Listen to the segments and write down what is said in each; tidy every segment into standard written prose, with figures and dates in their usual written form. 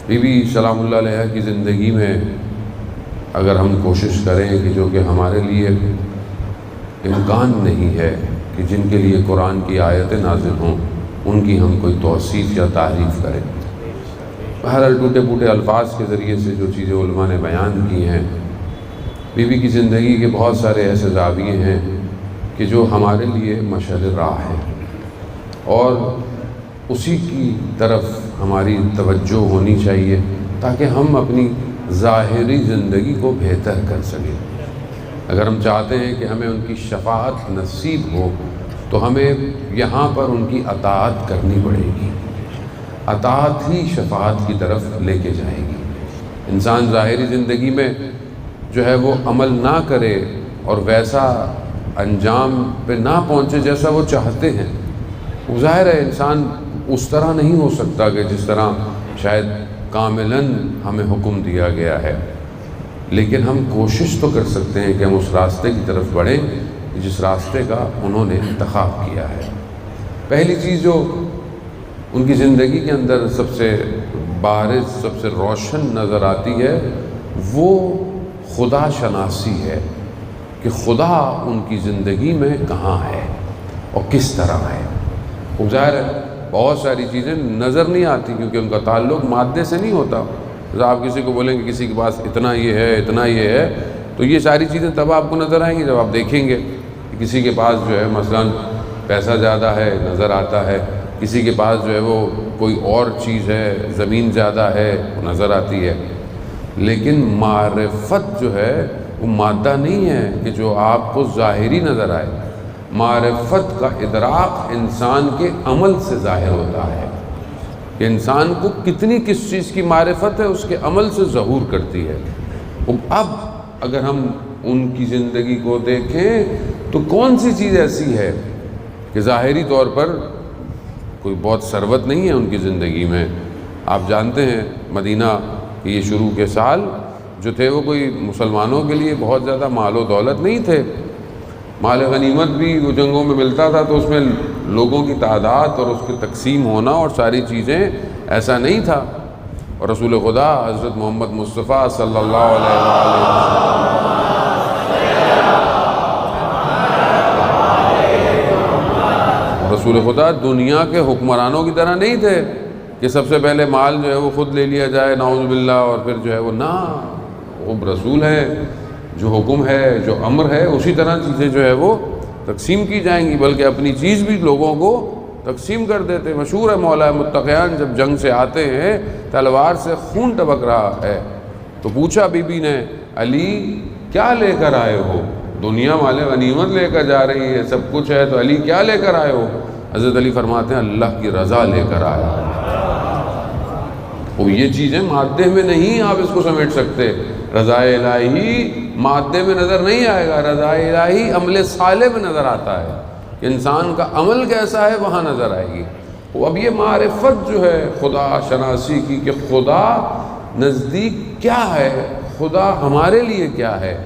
Be be سلام اللہ علیہ کی زندگی میں اگر ہم کوشش کریں کہ جو کہ ہمارے لیے امکان نہیں ہے کہ جن کے لیے قرآن کی آیتیں نازل ہوں ان کی ہم کوئی توصیف یا تعریف کریں، بہرحال ٹوٹے پھوٹے الفاظ کے ذریعے سے جو چیزیں علماء نے بیان کی ہیں، بی بی کی زندگی کے بہت سارے ایسے زاویے ہیں کہ جو ہمارے لیے مشعل راہ ہیں، اور اسی کی طرف ہماری توجہ ہونی چاہیے تاکہ ہم اپنی ظاہری زندگی کو بہتر کر سکیں۔ اگر ہم چاہتے ہیں کہ ہمیں ان کی شفاعت نصیب ہو تو ہمیں یہاں پر ان کی اطاعت کرنی پڑے گی، اطاعت ہی شفاعت کی طرف لے کے جائے گی۔ انسان ظاہری زندگی میں جو ہے وہ عمل نہ کرے اور ویسا انجام پہ نہ پہنچے جیسا وہ چاہتے ہیں، وہ ظاہر ہے انسان اس طرح نہیں ہو سکتا کہ جس طرح شاید کاملاً ہمیں حکم دیا گیا ہے، لیکن ہم کوشش تو کر سکتے ہیں کہ ہم اس راستے کی طرف بڑھیں جس راستے کا انہوں نے انتخاب کیا ہے۔ پہلی چیز جو ان کی زندگی کے اندر سب سے بارز، سب سے روشن نظر آتی ہے وہ خدا شناسی ہے کہ خدا ان کی زندگی میں کہاں ہے اور کس طرح ہے۔ ظاہر ہے بہت ساری چیزیں نظر نہیں آتی کیونکہ ان کا تعلق مادے سے نہیں ہوتا۔ جب آپ کسی کو بولیں گے کسی کے پاس اتنا یہ ہے اتنا یہ ہے تو یہ ساری چیزیں تب آپ کو نظر آئیں گی جب آپ دیکھیں گے کہ کسی کے پاس جو ہے مثلاً پیسہ زیادہ ہے نظر آتا ہے، کسی کے پاس جو ہے وہ کوئی اور چیز ہے، زمین زیادہ ہے وہ نظر آتی ہے، لیکن معرفت جو ہے وہ مادہ نہیں ہے کہ جو آپ کو ظاہری نظر آئے۔ معرفت کا ادراک انسان کے عمل سے ظاہر ہوتا ہے کہ انسان کو کتنی کس چیز کی معرفت ہے اس کے عمل سے ظہور کرتی ہے۔ اب اگر ہم ان کی زندگی کو دیکھیں تو کون سی چیز ایسی ہے کہ ظاہری طور پر کوئی بہت ثروت نہیں ہے ان کی زندگی میں۔ آپ جانتے ہیں مدینہ کے یہ شروع کے سال جو تھے وہ کوئی مسلمانوں کے لیے بہت زیادہ مال و دولت نہیں تھے، مال غنیمت بھی وہ جنگوں میں ملتا تھا تو اس میں لوگوں کی تعداد اور اس کے تقسیم ہونا اور ساری چیزیں ایسا نہیں تھا، اور رسول خدا حضرت محمد مصطفیٰ صلی اللہ علیہ وسلم رسول خدا دنیا کے حکمرانوں کی طرح نہیں تھے کہ سب سے پہلے مال جو ہے وہ خود لے لیا جائے نعوذ باللہ اور پھر جو ہے وہ نہ، وہ رسول ہے، جو حکم ہے جو امر ہے اسی طرح چیزیں جو ہے وہ تقسیم کی جائیں گی، بلکہ اپنی چیز بھی لوگوں کو تقسیم کر دیتے۔ مشہور ہے مولا متقیان جب جنگ سے آتے ہیں تلوار سے خون ٹپک رہا ہے تو پوچھا بی بی نے علی کیا لے کر آئے ہو؟ دنیا والے غنیمت لے کر جا رہی ہے، سب کچھ ہے، تو علی کیا لے کر آئے ہو؟ حضرت علی فرماتے ہیں اللہ کی رضا لے کر آیا۔ وہ یہ چیزیں مادے میں نہیں آپ اس کو سمیٹ سکتے، رضا الہی مادے میں نظر نہیں آئے گا، رضا الہی عمل صالح میں نظر آتا ہے کہ انسان کا عمل کیسا ہے وہاں نظر آئے گی۔ اب یہ معرفت جو ہے خدا شناسی کی کہ خدا نزدیک کیا ہے، خدا ہمارے لیے کیا ہے،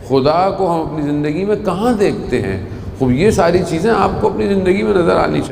خدا کو ہم اپنی زندگی میں کہاں دیکھتے ہیں، خوب یہ ساری چیزیں آپ کو اپنی زندگی میں نظر آنی چاہیے۔